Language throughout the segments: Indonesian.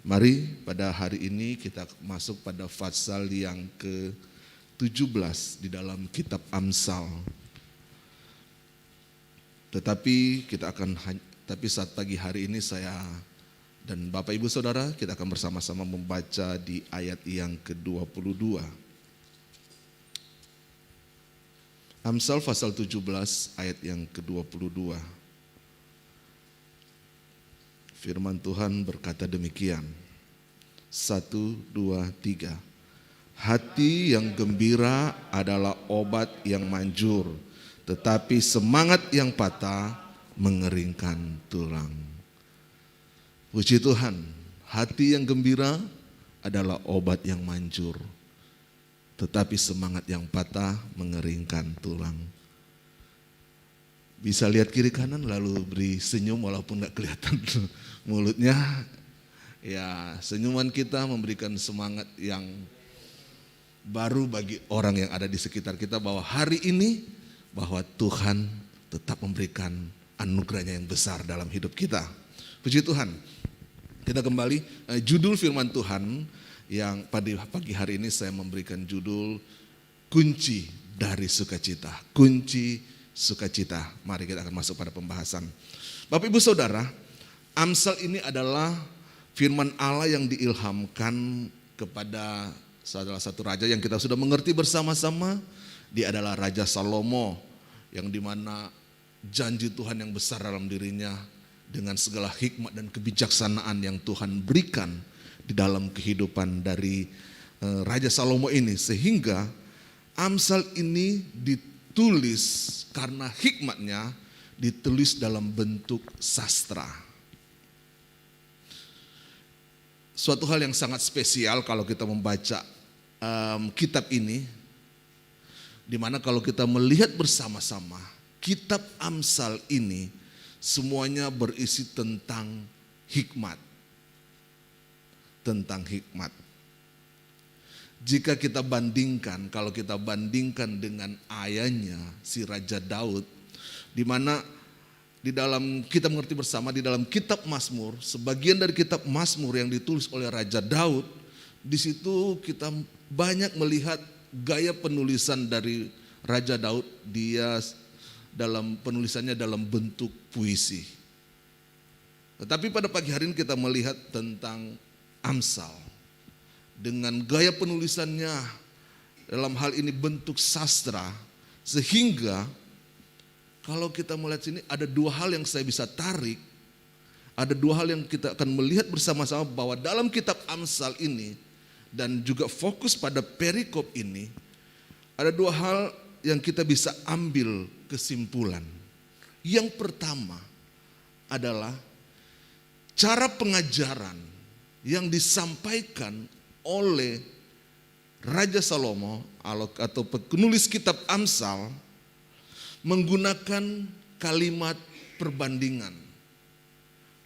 Mari pada hari ini kita masuk pada pasal yang ke-17 di dalam kitab Amsal. Tetapi saat pagi hari ini saya dan Bapak Ibu Saudara kita akan bersama-sama membaca di ayat yang ke-22. Amsal pasal 17 ayat yang ke-22. Firman Tuhan berkata demikian. 1, 2, 3. Hati yang gembira adalah obat yang manjur, tetapi semangat yang patah mengeringkan tulang. Puji Tuhan, hati yang gembira adalah obat yang manjur, tetapi semangat yang patah mengeringkan tulang. Bisa lihat kiri kanan lalu beri senyum walaupun gak kelihatan mulutnya. Ya, senyuman kita memberikan semangat yang baru bagi orang yang ada di sekitar kita bahwa hari ini bahwa Tuhan tetap memberikan anugerahnya yang besar dalam hidup kita. Puji Tuhan. Kita kembali judul firman Tuhan yang pada pagi hari ini saya memberikan judul kunci dari sukacita. Kunci sukacita. Mari kita akan masuk pada pembahasan. Bapak Ibu Saudara, Amsal ini adalah firman Allah yang diilhamkan kepada salah satu raja yang kita sudah mengerti bersama-sama. Dia adalah Raja Salomo, yang dimana janji Tuhan yang besar dalam dirinya dengan segala hikmat dan kebijaksanaan yang Tuhan berikan di dalam kehidupan dari Raja Salomo ini. Sehingga Amsal ini ditulis karena hikmatnya ditulis dalam bentuk sastra. Suatu hal yang sangat spesial kalau kita membaca kitab ini, di mana kalau kita melihat bersama-sama kitab Amsal ini semuanya berisi tentang hikmat. Tentang hikmat. Jika kita bandingkan, kalau kita bandingkan dengan ayahnya si Raja Daud, di mana di dalam kita mengerti bersama di dalam kitab Mazmur, sebagian dari kitab Mazmur yang ditulis oleh Raja Daud, di situ kita banyak melihat gaya penulisan dari Raja Daud. Dia dalam penulisannya dalam bentuk puisi. Tetapi pada pagi hari ini kita melihat tentang Amsal dengan gaya penulisannya dalam hal ini bentuk sastra, sehingga kalau kita melihat sini ada dua hal yang saya bisa tarik, ada dua hal yang kita akan melihat bersama-sama bahwa dalam kitab Amsal ini dan juga fokus pada perikop ini ada dua hal yang kita bisa ambil kesimpulan. Yang pertama adalah cara pengajaran yang disampaikan oleh Raja Salomo atau penulis kitab Amsal menggunakan kalimat perbandingan.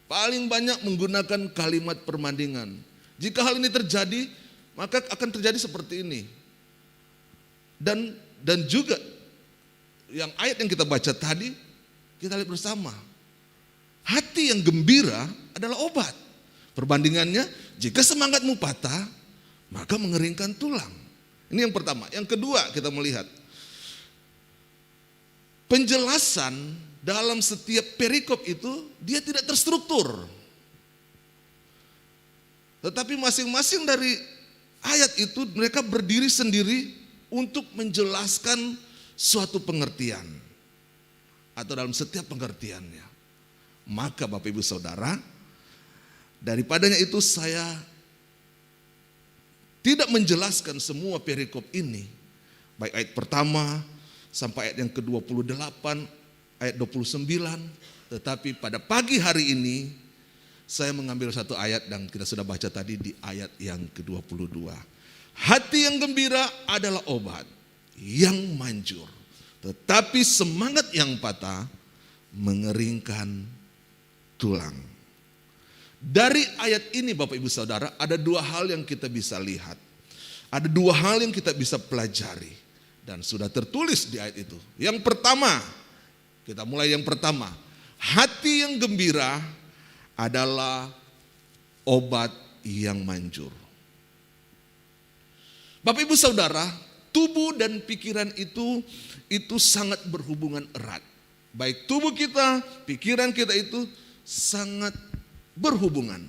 Paling banyak menggunakan kalimat perbandingan. Jika hal ini terjadi, maka akan terjadi seperti ini. Dan juga yang ayat yang kita baca tadi, kita lihat bersama. Hati yang gembira adalah obat. Perbandingannya, jika semangatmu patah, maka mengeringkan tulang. Ini yang pertama. Yang kedua kita melihat penjelasan dalam setiap perikop itu dia tidak terstruktur. Tetapi masing-masing dari ayat itu mereka berdiri sendiri untuk menjelaskan suatu pengertian. Atau dalam setiap pengertiannya. Maka Bapak Ibu Saudara, daripadanya itu saya tidak menjelaskan semua perikop ini. Baik ayat pertama sampai ayat yang ke-28, ayat 29. Tetapi pada pagi hari ini saya mengambil satu ayat dan kita sudah baca tadi di ayat yang ke-22. Hati yang gembira adalah obat yang manjur, tetapi semangat yang patah mengeringkan tulang. Dari ayat ini Bapak Ibu Saudara ada dua hal yang kita bisa lihat. Ada dua hal yang kita bisa pelajari. Dan sudah tertulis di ayat itu. Yang pertama, kita mulai yang pertama. Hati yang gembira adalah obat yang manjur. Bapak Ibu Saudara, tubuh dan pikiran itu sangat berhubungan erat. Baik tubuh kita, pikiran kita itu sangat berhubungan,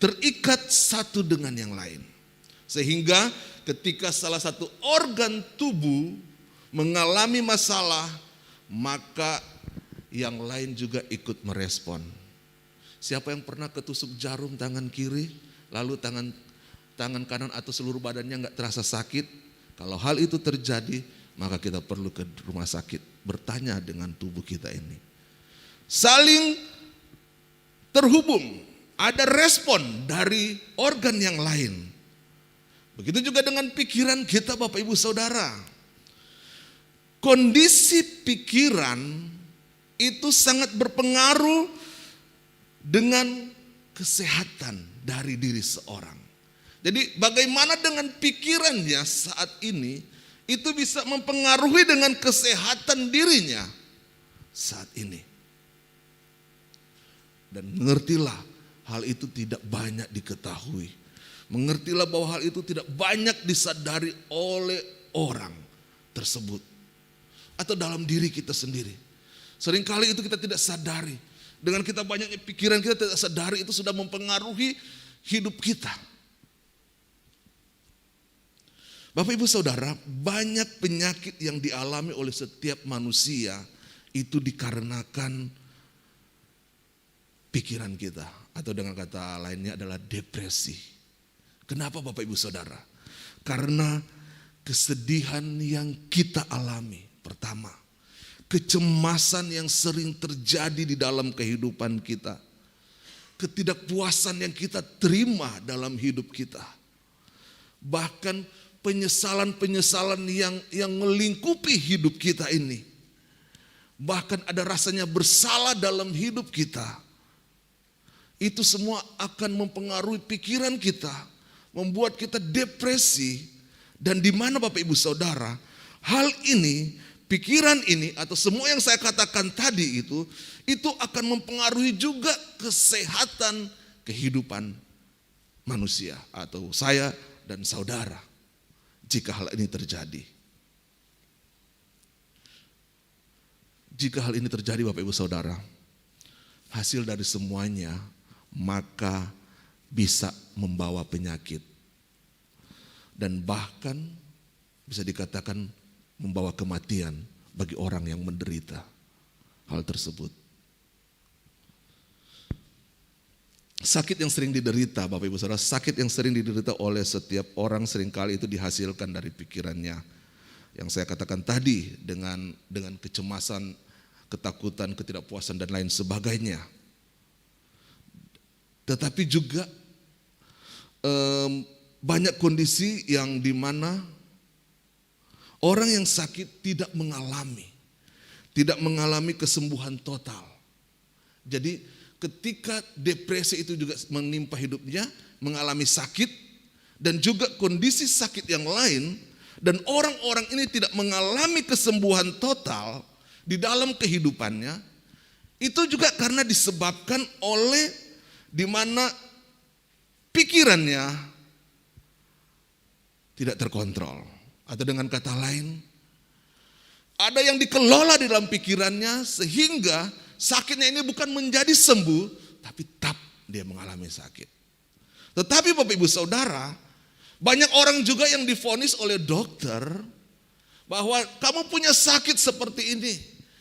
terikat satu dengan yang lain. Sehingga ketika salah satu organ tubuh mengalami masalah, maka yang lain juga ikut merespon. Siapa yang pernah ketusuk jarum tangan kiri, lalu tangan kanan atau seluruh badannya nggak terasa sakit? Kalau hal itu terjadi, maka kita perlu ke rumah sakit, bertanya dengan tubuh kita ini. Saling terhubung, ada respon dari organ yang lain. Begitu juga dengan pikiran kita, Bapak Ibu Saudara. Kondisi pikiran itu sangat berpengaruh dengan kesehatan dari diri seorang. Jadi bagaimana dengan pikirannya saat ini, itu bisa mempengaruhi dengan kesehatan dirinya saat ini. Dan mengertilah hal itu tidak banyak diketahui. Mengertilah bahwa hal itu tidak banyak disadari oleh orang tersebut. Atau dalam diri kita sendiri. Seringkali itu kita tidak sadari. Dengan kita banyaknya pikiran, kita tidak sadari itu sudah mempengaruhi hidup kita. Bapak Ibu Saudara, banyak penyakit yang dialami oleh setiap manusia itu dikarenakan pikiran kita. Atau dengan kata lainnya adalah depresi. Kenapa Bapak Ibu Saudara? Karena kesedihan yang kita alami. Pertama, kecemasan yang sering terjadi di dalam kehidupan kita. Ketidakpuasan yang kita terima dalam hidup kita. Bahkan penyesalan-penyesalan yang melingkupi hidup kita ini. Bahkan ada rasanya bersalah dalam hidup kita. Itu semua akan mempengaruhi pikiran kita, membuat kita depresi. Dan di mana Bapak Ibu Saudara, hal ini, pikiran ini atau semua yang saya katakan tadi itu akan mempengaruhi juga kesehatan kehidupan manusia atau saya dan saudara jika hal ini terjadi. Jika hal ini terjadi Bapak Ibu Saudara, hasil dari semuanya maka bisa membawa penyakit. Dan bahkan bisa dikatakan membawa kematian bagi orang yang menderita hal tersebut. Sakit yang sering diderita Bapak Ibu Saudara, sakit yang sering diderita oleh setiap orang seringkali itu dihasilkan dari pikirannya. Yang saya katakan tadi dengan kecemasan, ketakutan, ketidakpuasan dan lain sebagainya. Tetapi juga banyak kondisi yang dimana orang yang sakit tidak mengalami kesembuhan total. Jadi ketika depresi itu juga menimpa hidupnya, mengalami sakit dan juga kondisi sakit yang lain, dan orang-orang ini tidak mengalami kesembuhan total di dalam kehidupannya, itu juga karena disebabkan oleh di mana pikirannya tidak terkontrol. Atau dengan kata lain, ada yang dikelola di dalam pikirannya sehingga sakitnya ini bukan menjadi sembuh, tapi tetap dia mengalami sakit. Tetapi Bapak Ibu Saudara, banyak orang juga yang divonis oleh dokter bahwa kamu punya sakit seperti ini,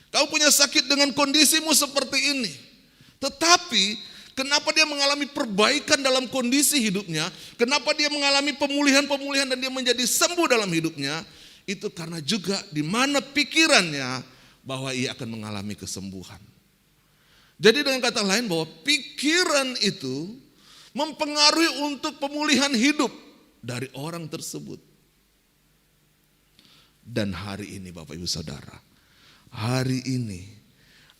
kamu punya sakit dengan kondisimu seperti ini. Tetapi kenapa dia mengalami perbaikan dalam kondisi hidupnya? Kenapa dia mengalami pemulihan-pemulihan dan dia menjadi sembuh dalam hidupnya? Itu karena juga di mana pikirannya bahwa ia akan mengalami kesembuhan. Jadi dengan kata lain bahwa pikiran itu mempengaruhi untuk pemulihan hidup dari orang tersebut. Dan hari ini Bapak Ibu Saudara, hari ini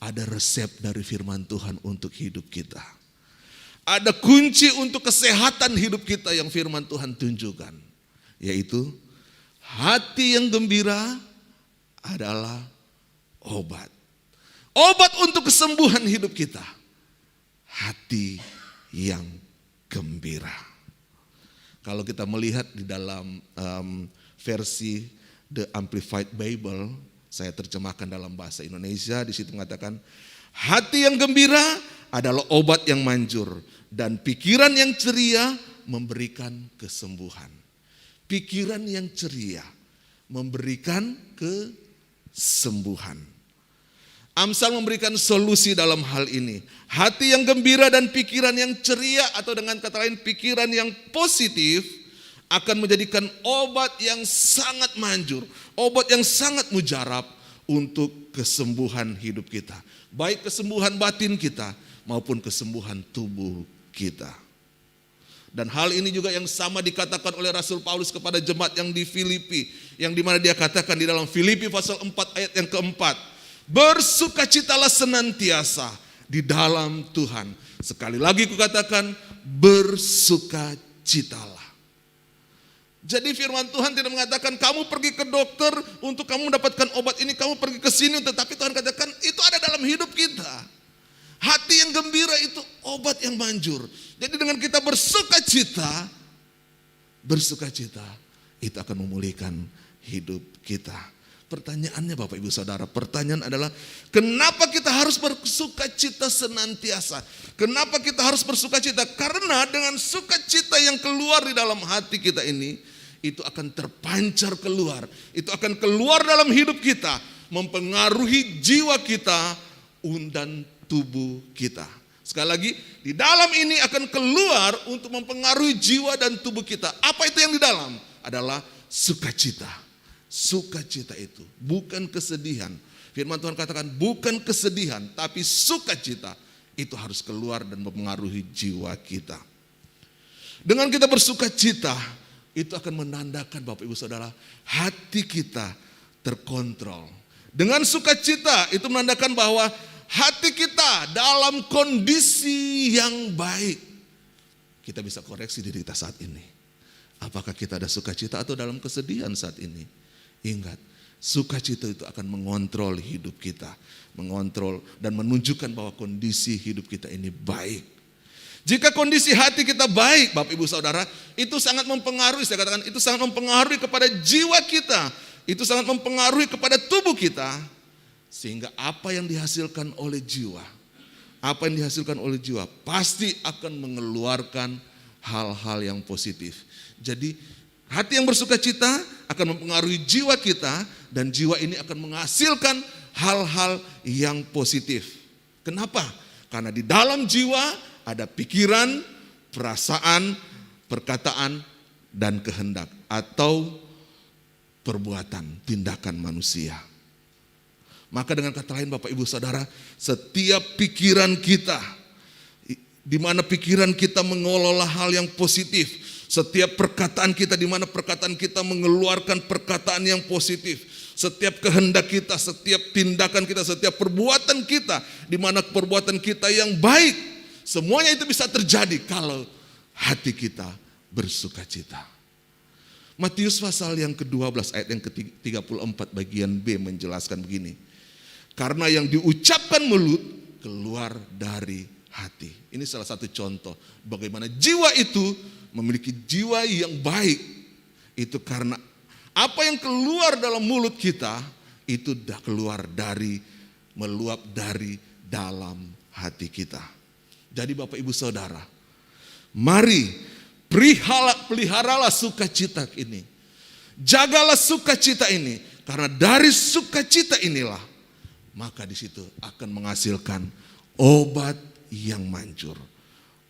ada resep dari firman Tuhan untuk hidup kita. Ada kunci untuk kesehatan hidup kita yang firman Tuhan tunjukkan. Yaitu hati yang gembira adalah obat. Obat untuk kesembuhan hidup kita. Hati yang gembira. Kalau kita melihat di dalam versi The Amplified Bible, saya terjemahkan dalam bahasa Indonesia, di situ mengatakan, hati yang gembira adalah obat yang manjur dan pikiran yang ceria memberikan kesembuhan. Pikiran yang ceria memberikan kesembuhan. Amsal memberikan solusi dalam hal ini. Hati yang gembira dan pikiran yang ceria, atau dengan kata lain pikiran yang positif, akan menjadikan obat yang sangat manjur, obat yang sangat mujarab untuk kesembuhan hidup kita. Baik kesembuhan batin kita maupun kesembuhan tubuh kita. Dan hal ini juga yang sama dikatakan oleh Rasul Paulus kepada jemaat yang di Filipi, yang dimana dia katakan di dalam Filipi pasal 4 ayat yang keempat, bersukacitalah senantiasa di dalam Tuhan. Sekali lagi kukatakan, bersukacitalah. Jadi firman Tuhan tidak mengatakan kamu pergi ke dokter untuk kamu mendapatkan obat ini, kamu pergi ke sini, tetapi Tuhan katakan itu ada dalam hidup kita. Hati yang gembira itu obat yang manjur. Jadi dengan kita bersukacita itu akan memulihkan hidup kita. Pertanyaannya Bapak Ibu Saudara, pertanyaan adalah kenapa kita harus bersukacita senantiasa? Kenapa kita harus bersukacita? Karena dengan sukacita yang keluar di dalam hati kita ini, itu akan terpancar keluar. Itu akan keluar dalam hidup kita, mempengaruhi jiwa kita dan tubuh kita. Sekali lagi, di dalam ini akan keluar untuk mempengaruhi jiwa dan tubuh kita. Apa itu yang di dalam? Adalah sukacita. Sukacita itu bukan kesedihan. Firman Tuhan katakan bukan kesedihan, tapi sukacita itu harus keluar dan mempengaruhi jiwa kita. Dengan kita bersukacita, itu akan menandakan Bapak Ibu Saudara, hati kita terkontrol. Dengan sukacita itu menandakan bahwa hati kita dalam kondisi yang baik. Kita bisa koreksi diri kita saat ini. Apakah kita ada sukacita atau dalam kesedihan saat ini? Ingat, sukacita itu akan mengontrol hidup kita. Mengontrol dan menunjukkan bahwa kondisi hidup kita ini baik. Jika kondisi hati kita baik, Bapak Ibu Saudara, itu sangat mempengaruhi, saya katakan itu sangat mempengaruhi kepada jiwa kita. Itu sangat mempengaruhi kepada tubuh kita. Sehingga apa yang dihasilkan oleh jiwa, pasti akan mengeluarkan hal-hal yang positif. Jadi hati yang bersukacita akan mempengaruhi jiwa kita, dan jiwa ini akan menghasilkan hal-hal yang positif. Kenapa? Karena di dalam jiwa ada pikiran, perasaan, perkataan, dan kehendak atau perbuatan, tindakan manusia. Maka dengan kata lain Bapak Ibu Saudara, setiap pikiran kita, di mana pikiran kita mengelola hal yang positif, setiap perkataan kita, di mana perkataan kita mengeluarkan perkataan yang positif, setiap kehendak kita, setiap tindakan kita, setiap perbuatan kita, di mana perbuatan kita yang baik, semuanya itu bisa terjadi kalau hati kita bersukacita. Matius pasal yang ke-12 ayat yang ke-34 bagian B menjelaskan begini. Karena yang diucapkan mulut keluar dari hati. Ini salah satu contoh bagaimana jiwa itu memiliki jiwa yang baik. Itu karena apa yang keluar dalam mulut kita itu dah keluar dari, meluap dari dalam hati kita. Jadi Bapak Ibu Saudara, mari peliharalah sukacita ini. Jagalah sukacita ini, karena dari sukacita inilah maka di situ akan menghasilkan obat yang manjur,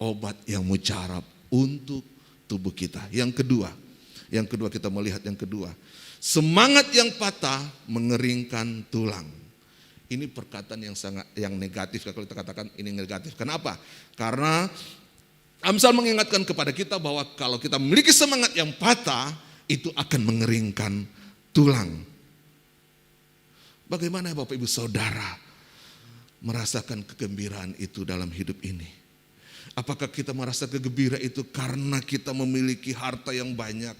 obat yang mujarab untuk tubuh kita. Yang kedua kita melihat yang kedua, semangat yang patah mengeringkan tulang. Ini perkataan yang negatif, kalau kita katakan ini negatif. Kenapa? Karena Amsal mengingatkan kepada kita bahwa kalau kita memiliki semangat yang patah, itu akan mengeringkan tulang. Bagaimana Bapak Ibu Saudara merasakan kegembiraan itu dalam hidup ini? Apakah kita merasa gembira itu karena kita memiliki harta yang banyak?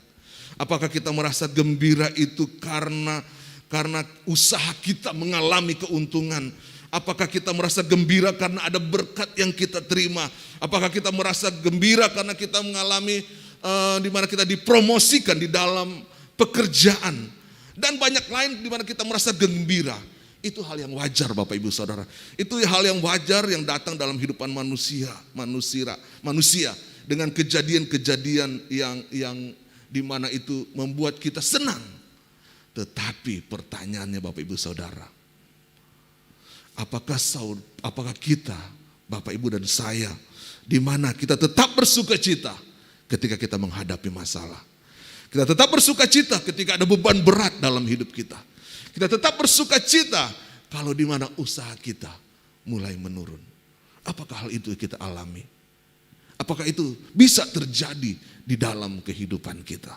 Apakah kita merasa gembira itu karena usaha kita mengalami keuntungan? Apakah kita merasa gembira karena ada berkat yang kita terima? Apakah kita merasa gembira karena kita mengalami di mana kita dipromosikan di dalam pekerjaan? Dan banyak lain di mana kita merasa gembira. Itu hal yang wajar Bapak Ibu Saudara. Itu hal yang wajar yang datang dalam kehidupan manusia dengan kejadian-kejadian yang di mana itu membuat kita senang. Tetapi pertanyaannya Bapak Ibu Saudara, apakah kita, Bapak Ibu dan saya, di mana kita tetap bersuka cita ketika kita menghadapi masalah. Kita tetap bersuka cita ketika ada beban berat dalam hidup kita. Kita tetap bersuka cita kalau di mana usaha kita mulai menurun. Apakah hal itu kita alami? Apakah itu bisa terjadi di dalam kehidupan kita?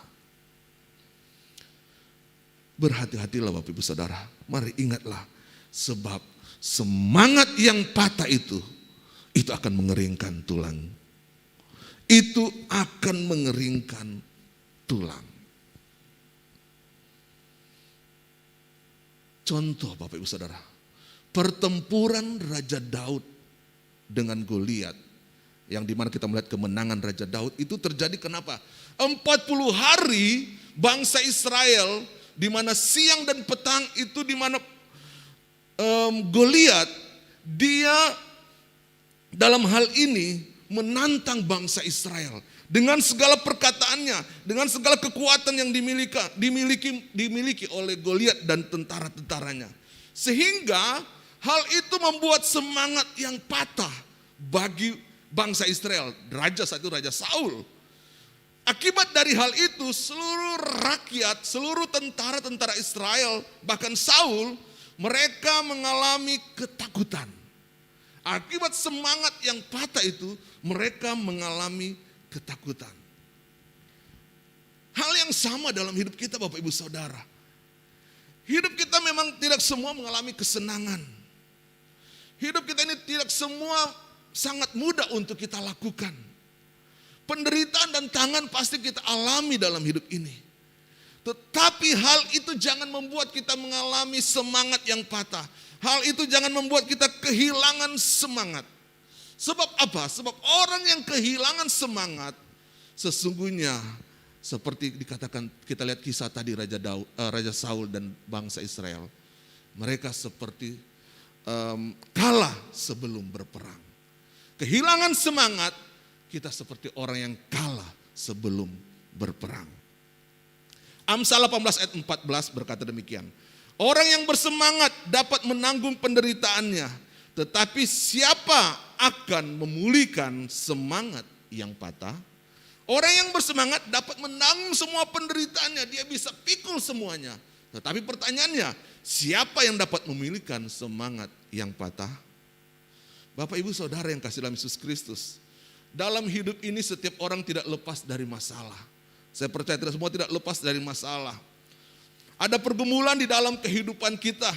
Berhati-hatilah Bapak Ibu Saudara. Mari ingatlah, sebab semangat yang patah itu akan mengeringkan tulang. Itu akan mengeringkan tulang. Contoh Bapak Ibu Saudara, pertempuran Raja Daud dengan Goliat, yang dimana kita melihat kemenangan Raja Daud itu terjadi kenapa? 40 hari bangsa Israel, di mana siang dan petang itu di mana Goliat, dia dalam hal ini menantang bangsa Israel dengan segala perkataannya, dengan segala kekuatan yang dimiliki oleh Goliat dan tentara-tentaranya. Sehingga hal itu membuat semangat yang patah bagi bangsa Israel. Raja saat itu Raja Saul. Akibat dari hal itu seluruh rakyat, seluruh tentara-tentara Israel, bahkan Saul, mereka mengalami ketakutan. Akibat semangat yang patah itu, mereka mengalami ketakutan. Hal yang sama dalam hidup kita Bapak Ibu Saudara. Hidup kita memang tidak semua mengalami kesenangan. Hidup kita ini tidak semua sangat mudah untuk kita lakukan. Penderitaan dan tangan pasti kita alami dalam hidup ini. Tetapi hal itu jangan membuat kita mengalami semangat yang patah. Hal itu jangan membuat kita kehilangan semangat. Sebab apa? Sebab orang yang kehilangan semangat sesungguhnya seperti dikatakan, kita lihat kisah tadi Raja Saul dan bangsa Israel. Mereka seperti kalah sebelum berperang. Kehilangan semangat, kita seperti orang yang kalah sebelum berperang. Amsal 18 ayat 14 berkata demikian. Orang yang bersemangat dapat menanggung penderitaannya, tetapi siapa akan memulihkan semangat yang patah? Orang yang bersemangat dapat menanggung semua penderitaannya, dia bisa pikul semuanya. Tetapi pertanyaannya, siapa yang dapat memulihkan semangat yang patah? Bapak Ibu Saudara yang kasih dalam Yesus Kristus, dalam hidup ini setiap orang tidak lepas dari masalah. Saya percaya tidak semua tidak lepas dari masalah. Ada pergumulan di dalam kehidupan kita.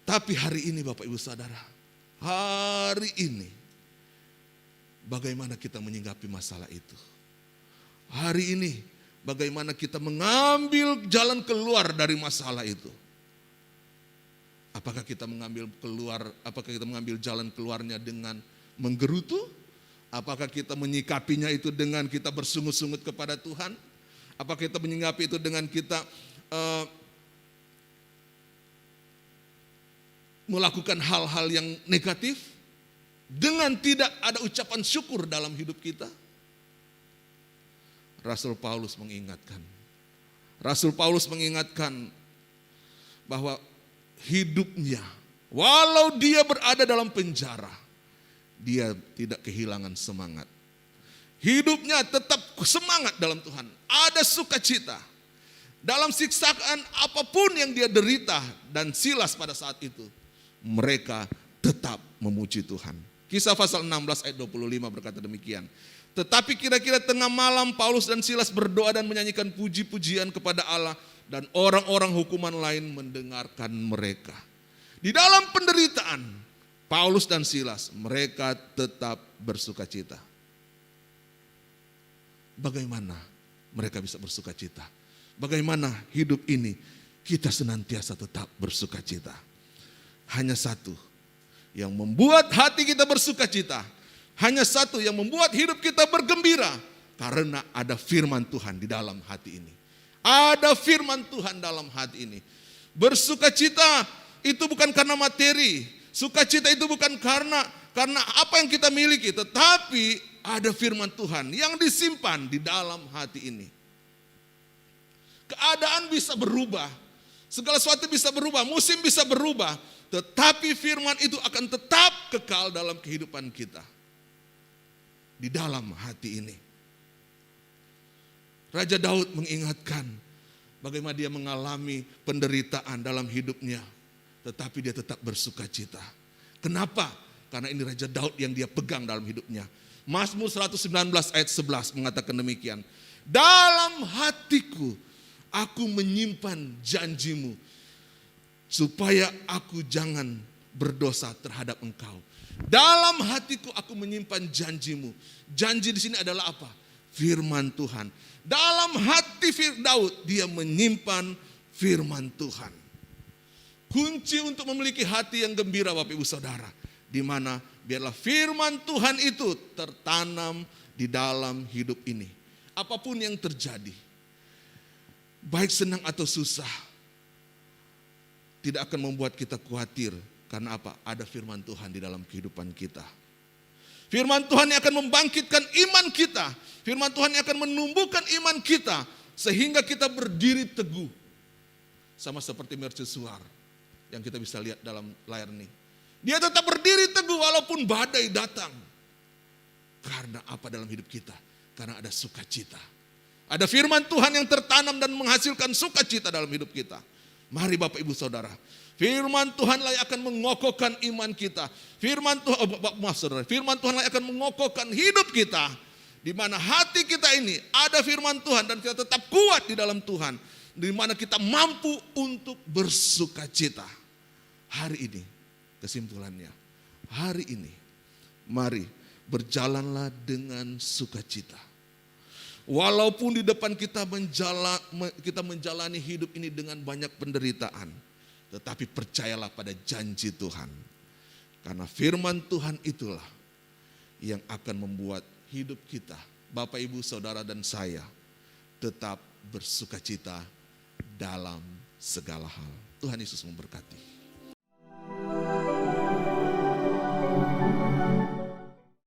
Tapi hari ini Bapak Ibu Saudara, hari ini bagaimana kita menyinggapi masalah itu? Hari ini bagaimana kita mengambil jalan keluar dari masalah itu? Apakah kita mengambil jalan keluarnya dengan menggerutu? Apakah kita menyikapinya itu dengan kita bersungut-sungut kepada Tuhan? Apakah kita menyikapi itu dengan kita melakukan hal-hal yang negatif dengan tidak ada ucapan syukur dalam hidup kita? Rasul Paulus mengingatkan bahwa hidupnya, walau dia berada dalam penjara, dia tidak kehilangan semangat. Hidupnya tetap semangat dalam Tuhan. Ada sukacita. Dalam siksaan apapun yang dia derita, dan Silas pada saat itu, mereka tetap memuji Tuhan. Kisah pasal 16 ayat 25 berkata demikian. Tetapi kira-kira tengah malam Paulus dan Silas berdoa dan menyanyikan puji-pujian kepada Allah, dan orang-orang hukuman lain mendengarkan mereka. Di dalam penderitaan, Paulus dan Silas, mereka tetap bersuka cita. Bagaimana mereka bisa bersuka cita? Bagaimana hidup ini kita senantiasa tetap bersuka cita? hanya satu yang membuat hati kita bersuka cita. Hanya satu yang membuat hidup kita bergembira. Karena ada firman Tuhan di dalam hati ini. Ada firman Tuhan dalam hati ini. Bersukacita itu bukan karena materi. Sukacita itu bukan karena apa yang kita miliki. Tetapi ada firman Tuhan yang disimpan di dalam hati ini. Keadaan bisa berubah. Segala sesuatu bisa berubah. Musim bisa berubah. Tetapi firman itu akan tetap kekal dalam kehidupan kita. Di dalam hati ini. Raja Daud mengingatkan bagaimana dia mengalami penderitaan dalam hidupnya. Tetapi dia tetap bersuka cita. Kenapa? Karena ini Raja Daud yang dia pegang dalam hidupnya. Mazmur 119 ayat 11 mengatakan demikian. Dalam hatiku aku menyimpan janjimu. Supaya aku jangan berdosa terhadap engkau. Dalam hatiku aku menyimpan janjimu. Janji di sini adalah apa? Firman Tuhan. Dalam hati Daud dia menyimpan firman Tuhan. Kunci untuk memiliki hati yang gembira Bapak Ibu Saudara. Di mana biarlah firman Tuhan itu tertanam di dalam hidup ini. Apapun yang terjadi. Baik senang atau susah. Tidak akan membuat kita khawatir. Karena apa? Ada firman Tuhan di dalam kehidupan kita. Firman Tuhan yang akan membangkitkan iman kita. Firman Tuhan yang akan menumbuhkan iman kita. Sehingga kita berdiri teguh. Sama seperti mercusuar yang kita bisa lihat dalam layar ini. Dia tetap berdiri teguh walaupun badai datang. Karena apa dalam hidup kita? Karena ada sukacita. Ada firman Tuhan yang tertanam dan menghasilkan sukacita dalam hidup kita. Mari Bapak Ibu Saudara. Firman Tuhanlah yang akan mengokohkan iman kita. Firman Tuhan yang akan mengokohkan hidup kita. Di mana hati kita ini ada firman Tuhan dan kita tetap kuat di dalam Tuhan. Di mana kita mampu untuk bersukacita. Hari ini kesimpulannya. Hari ini mari berjalanlah dengan sukacita. Walaupun di depan kita menjalani hidup ini dengan banyak penderitaan. Tetapi percayalah pada janji Tuhan. Karena firman Tuhan itulah yang akan membuat hidup kita, Bapak, Ibu, Saudara, dan saya tetap bersukacita dalam segala hal. Tuhan Yesus memberkati.